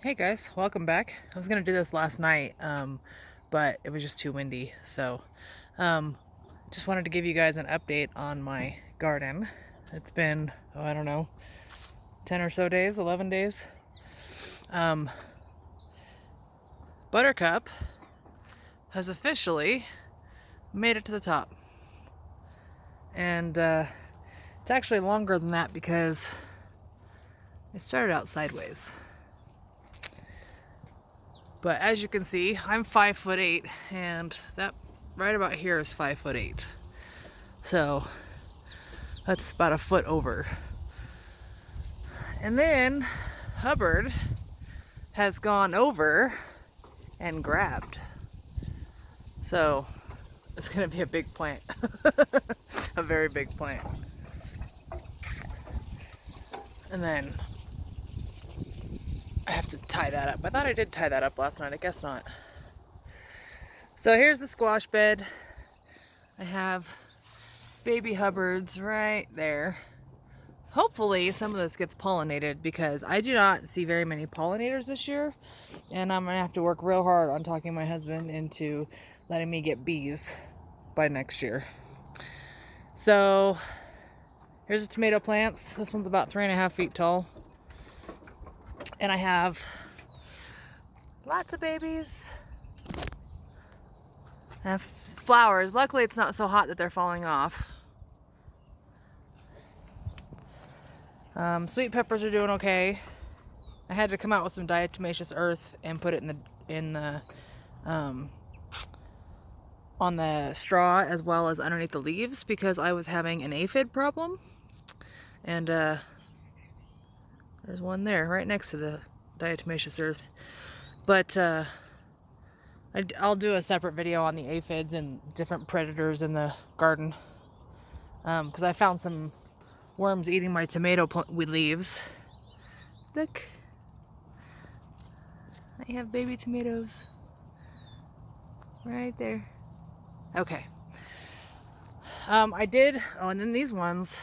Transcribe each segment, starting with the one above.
Hey guys, welcome back. I was gonna do this last night, but it was just too windy. So, um, just wanted to give you guys an update on my garden. It's been, oh, I don't know, 10 or so days, 11 days. Um, Buttercup has officially made it to the top. And it's actually longer than that because it started out sideways. But as you can see, I'm 5'8", and that right about here is 5'8". So that's about a foot over. And then Hubbard has gone over and grabbed. So it's gonna be a big plant. A very big plant. And then I have to tie that up. I thought I did tie that up last night. I guess not. So here's the squash bed. I have baby Hubbards right there. Hopefully some of this gets pollinated because I do not see very many pollinators this year, and I'm gonna have to work real hard on talking my husband into letting me get bees by next year. So here's the tomato plants. This one's about 3.5 feet tall, and I have lots of babies. I have flowers. Luckily it's not so hot that they're falling off. Sweet peppers are doing okay. I had to come out with some diatomaceous earth and put it on the straw as well as underneath the leaves because I was having an aphid problem. And there's one there right next to the diatomaceous earth. But I'll do a separate video on the aphids and different predators in the garden because I found some worms eating my tomato leaves. Look, I have baby tomatoes right there. Okay. I did, oh, and then these ones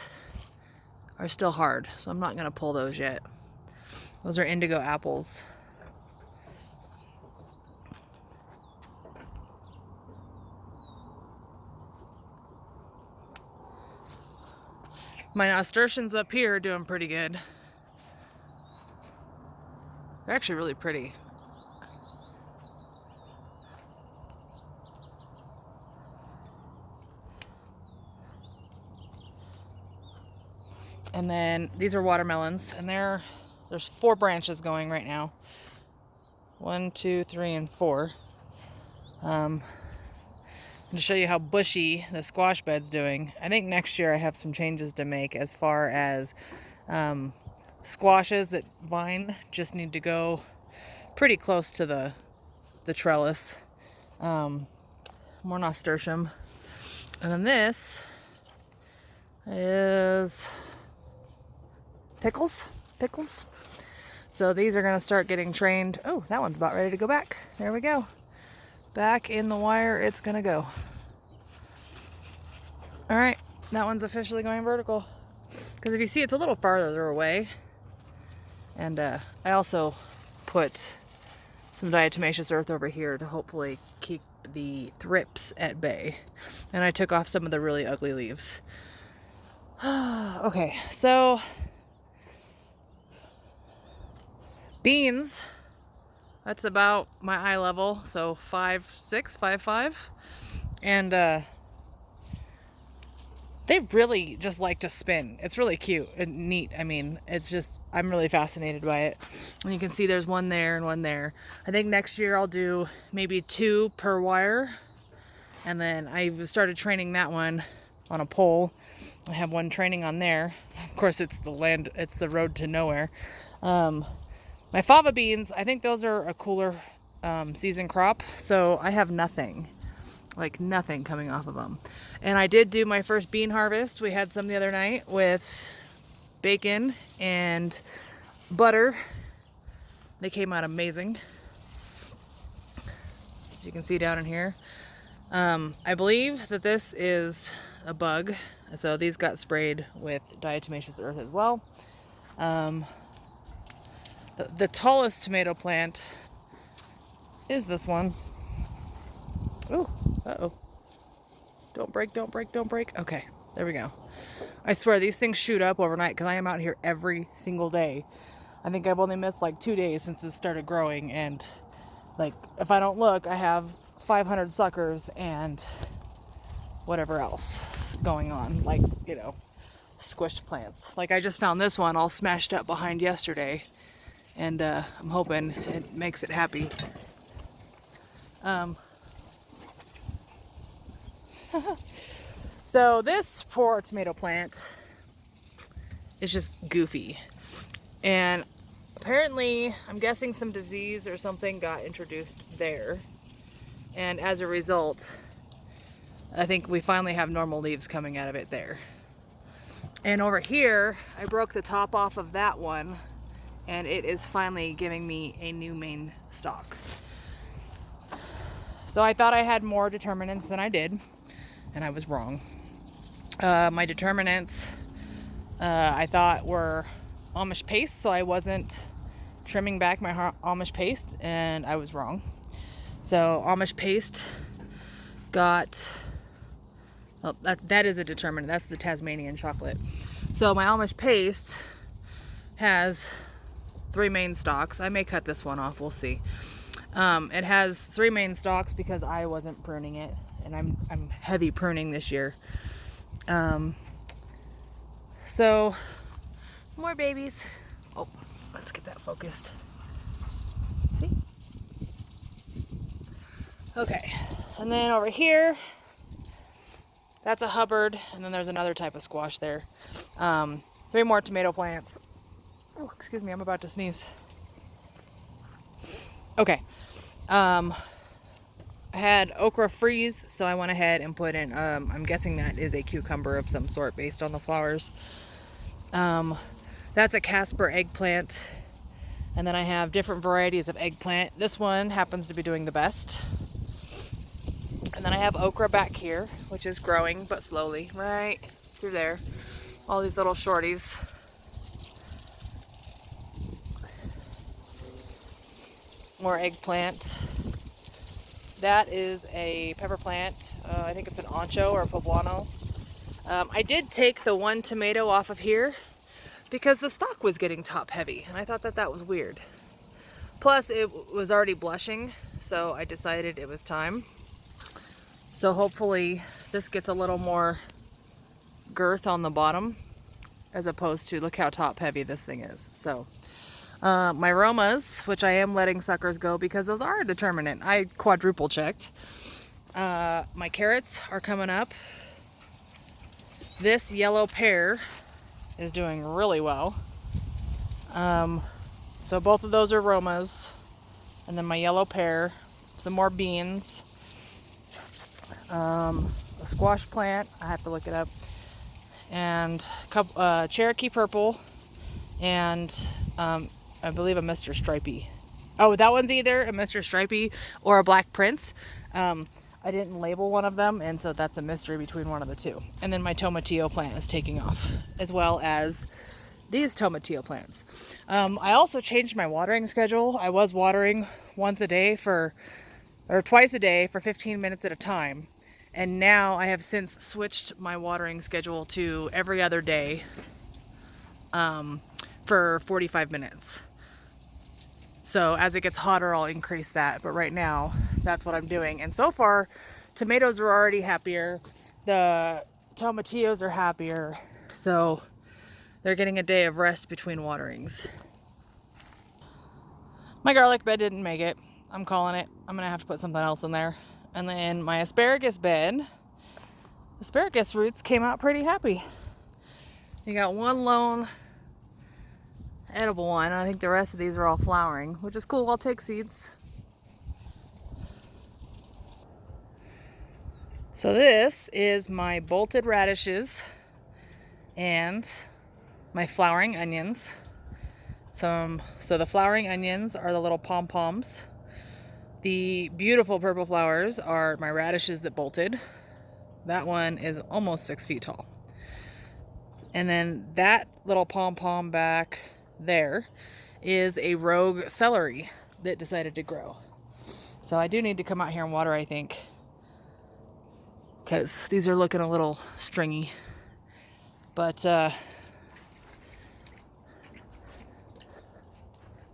are still hard, so I'm not gonna pull those yet. Those are indigo apples. My nasturtiums up here are doing pretty good. They're actually really pretty. And then these are watermelons, and there's 4 branches going right now. 1, 2, 3, and 4. To show you how bushy the squash bed's doing. I think next year I have some changes to make as far as squashes that vine just need to go pretty close to the trellis. More nasturtium. And then this is pickles. So these are going to start getting trained. Oh, that one's about ready to go back. There we go. Back in the wire it's gonna go. All right, that one's officially going vertical. Because if you see, it's a little farther away. And I also put some diatomaceous earth over here to hopefully keep the thrips at bay. And I took off some of the really ugly leaves. Okay, so beans. That's about my eye level, so 5'6", 5'5", and they really just like to spin. It's really cute and neat. I mean, it's just, I'm really fascinated by it. And you can see there's one there and one there. I think next year I'll do maybe 2 per wire, and then I started training that one on a pole. I have one training on there. Of course, it's the road to nowhere. My fava beans, I think those are a cooler season crop, so I have nothing coming off of them. And I did do my first bean harvest. We had some the other night with bacon and butter. They came out amazing. As you can see down in here. I believe that this is a bug, so these got sprayed with diatomaceous earth as well. The tallest tomato plant is this one. Oh, uh-oh. Don't break, don't break, don't break. Okay, there we go. I swear these things shoot up overnight because I am out here every single day. I think I've only missed like 2 days since it started growing, and like if I don't look, I have 500 suckers and whatever else going on, like, you know, squished plants. Like I just found this one all smashed up behind yesterday, and I'm hoping it makes it happy. So this poor tomato plant is just goofy, and apparently I'm guessing some disease or something got introduced there, and as a result I think we finally have normal leaves coming out of it there. And over here I broke the top off of that one, and it is finally giving me a new main stalk. So I thought I had more determinants than I did, and I was wrong. My determinants I thought were Amish paste, so I wasn't trimming back my Amish paste, and I was wrong. So Amish paste got, well, that is a determinant. That's the Tasmanian chocolate. So my Amish paste has 3 main stalks. I may cut this one off, we'll see. It has 3 main stalks because I wasn't pruning it, and I'm heavy pruning this year. So more babies. Oh, let's get that focused. See? Okay, and then over here, that's a Hubbard, and then there's another type of squash there. 3 more tomato plants. Oh, excuse me, I'm about to sneeze. Okay. I had okra freeze, so I went ahead and put in, I'm guessing that is a cucumber of some sort based on the flowers. That's a Casper eggplant. And then I have different varieties of eggplant. This one happens to be doing the best. And then I have okra back here, which is growing, but slowly, right through there. All these little shorties. More eggplant. That is a pepper plant. I think it's an ancho or a poblano. I did take the one tomato off of here because the stalk was getting top heavy, and I thought that that was weird. Plus it was already blushing, so I decided it was time. So hopefully this gets a little more girth on the bottom, as opposed to, look how top heavy this thing is. So my Romas, which I am letting suckers go because those are a determinant. I quadruple checked. My carrots are coming up. This yellow pear is doing really well. So both of those are Romas. And then my yellow pear, some more beans. A squash plant, I have to look it up. And Cherokee purple. And I believe a Mr. Stripey. Oh, that one's either a Mr. Stripey or a Black Prince. I didn't label one of them, and so that's a mystery between one of the two. And then my tomatillo plant is taking off, as well as these tomatillo plants. I also changed my watering schedule. I was watering twice a day for 15 minutes at a time. And now I have since switched my watering schedule to every other day for 45 minutes. So as it gets hotter, I'll increase that. But right now, that's what I'm doing. And so far, tomatoes are already happier. The tomatillos are happier. So they're getting a day of rest between waterings. My garlic bed didn't make it. I'm calling it. I'm going to have to put something else in there. And then my asparagus bed, asparagus roots came out pretty happy. You got one lone edible one. I think the rest of these are all flowering, which is cool. I'll take seeds. So this is my bolted radishes and my flowering onions. So the flowering onions are the little pom-poms. The beautiful purple flowers are my radishes that bolted. That one is almost 6 feet tall. And then that little pom-pom back there is a rogue celery that decided to grow. So I do need to come out here and water, I think, because these are looking a little stringy. But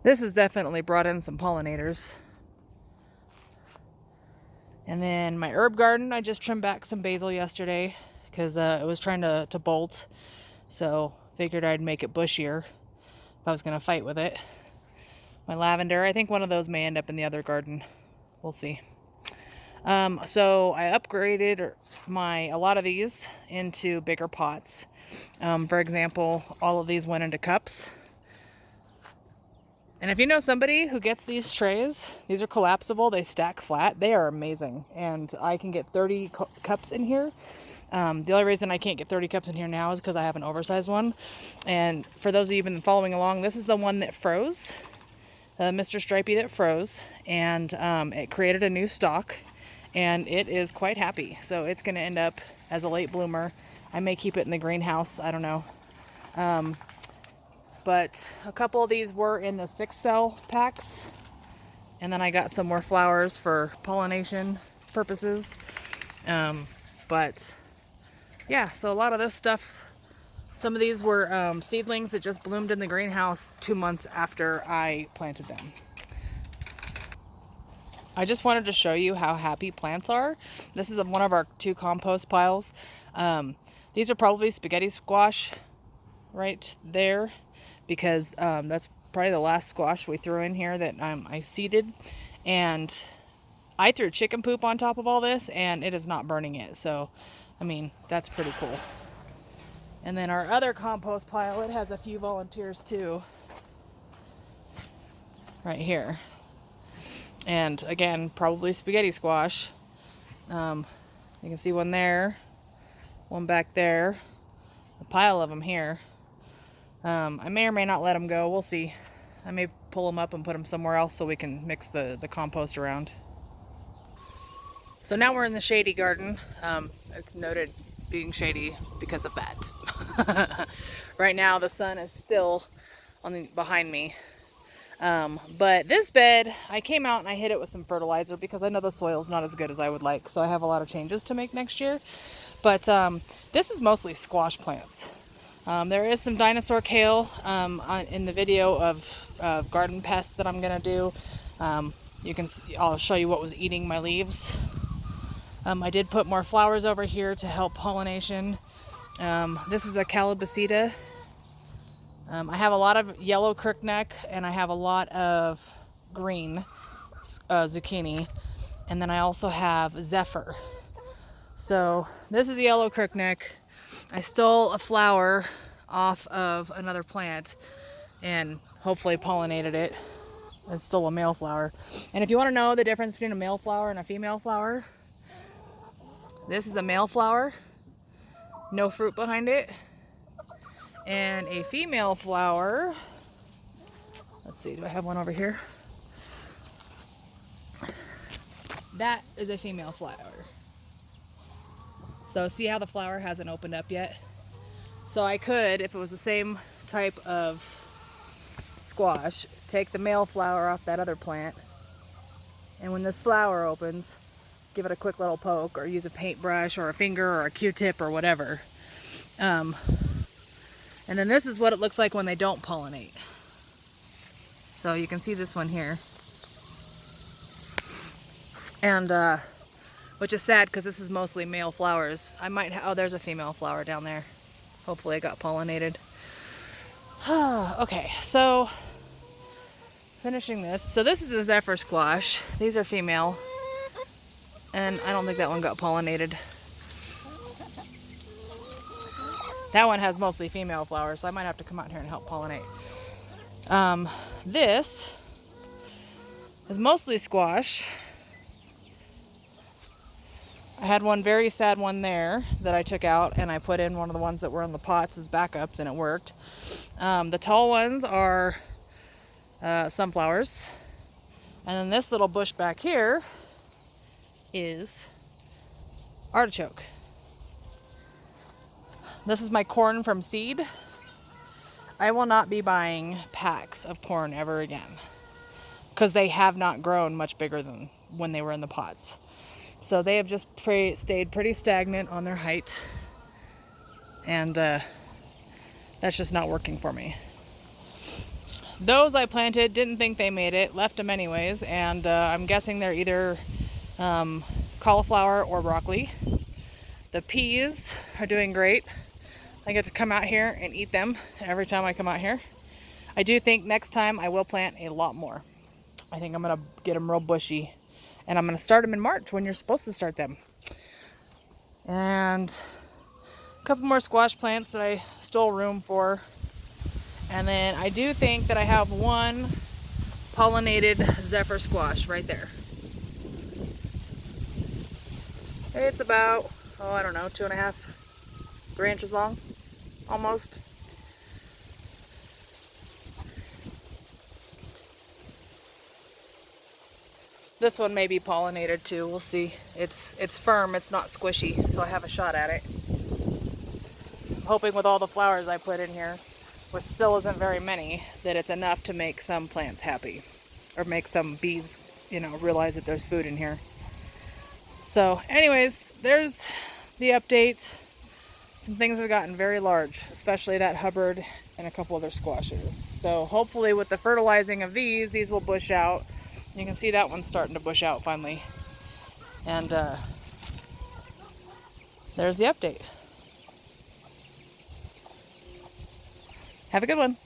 this has definitely brought in some pollinators. And then my herb garden, I just trimmed back some basil yesterday because it was trying to bolt. So figured I'd make it bushier if I was going to fight with it. My lavender, I think one of those may end up in the other garden. We'll see. So I upgraded a lot of these into bigger pots. For example, all of these went into cups. And if you know somebody who gets these trays, these are collapsible, they stack flat, they are amazing. And I can get 30 cups in here. The only reason I can't get 30 cups in here now is because I have an oversized one. And for those of you who've been following along, this is the one that froze, Mr. Stripey that froze, and it created a new stalk, and it is quite happy. So it's going to end up as a late bloomer. I may keep it in the greenhouse, I don't know. But a couple of these were in the 6-cell packs. And then I got some more flowers for pollination purposes. But yeah, so a lot of this stuff, some of these were seedlings that just bloomed in the greenhouse 2 months after I planted them. I just wanted to show you how happy plants are. This is one of our 2 compost piles. These are probably spaghetti squash right there, because that's probably the last squash we threw in here that I seeded. And I threw chicken poop on top of all this, and it is not burning it. So, I mean, that's pretty cool. And then our other compost pile, it has a few volunteers too, right here. And again, probably spaghetti squash. You can see one there, one back there, a pile of them here. I may or may not let them go. We'll see. I may pull them up and put them somewhere else so we can mix the compost around. So now we're in the shady garden. It's noted being shady because of that. Right now the sun is still behind me. But this bed, I came out and I hit it with some fertilizer because I know the soil's not as good as I would like. So I have a lot of changes to make next year. But this is mostly squash plants. There is some dinosaur kale in the video of garden pests that I'm gonna do. You can see, I'll show you what was eating my leaves. I did put more flowers over here to help pollination. This is a calabacida. I have a lot of yellow crookneck, and I have a lot of green zucchini, and then I also have zephyr. So this is yellow crookneck. I stole a flower off of another plant and hopefully pollinated it. It's still a male flower. And if you want to know the difference between a male flower and a female flower, this is a male flower, no fruit behind it. And a female flower, let's see, do I have one over here? That is a female flower. So see how the flower hasn't opened up yet? So I could, if it was the same type of squash, take the male flower off that other plant, and when this flower opens, give it a quick little poke, or use a paintbrush or a finger or a Q-tip or whatever. And then this is what it looks like when they don't pollinate. So you can see this one here. And which is sad because this is mostly male flowers. I might oh, there's a female flower down there. Hopefully it got pollinated. Okay, so finishing this. So this is a zephyr squash. These are female. And I don't think that one got pollinated. That one has mostly female flowers, so I might have to come out here and help pollinate. This is mostly squash. I had one very sad one there that I took out, and I put in one of the ones that were in the pots as backups, and it worked. The tall ones are sunflowers. And then this little bush back here is artichoke. This is my corn from seed. I will not be buying packs of corn ever again, because they have not grown much bigger than when they were in the pots. So they have just stayed pretty stagnant on their height, and that's just not working for me. Those I planted, didn't think they made it, left them anyways, and I'm guessing they're either cauliflower or broccoli. The peas are doing great. I get to come out here and eat them every time I come out here. I do think next time I will plant a lot more. I think I'm going to get them real bushy, and I'm going to start them in March when you're supposed to start them. And a couple more squash plants that I stole room for. And then I do think that I have one pollinated zephyr squash right there. It's about, I don't know, 2.5, 3 inches long, almost. This one may be pollinated too, we'll see. It's firm, it's not squishy, so I have a shot at it. I'm hoping with all the flowers I put in here, which still isn't very many, that it's enough to make some plants happy. Or make some bees, realize that there's food in here. So anyways, there's the update. Some things have gotten very large, especially that Hubbard and a couple other squashes. So hopefully with the fertilizing of these will bush out. You can see that one's starting to bush out finally. And there's the update. Have a good one.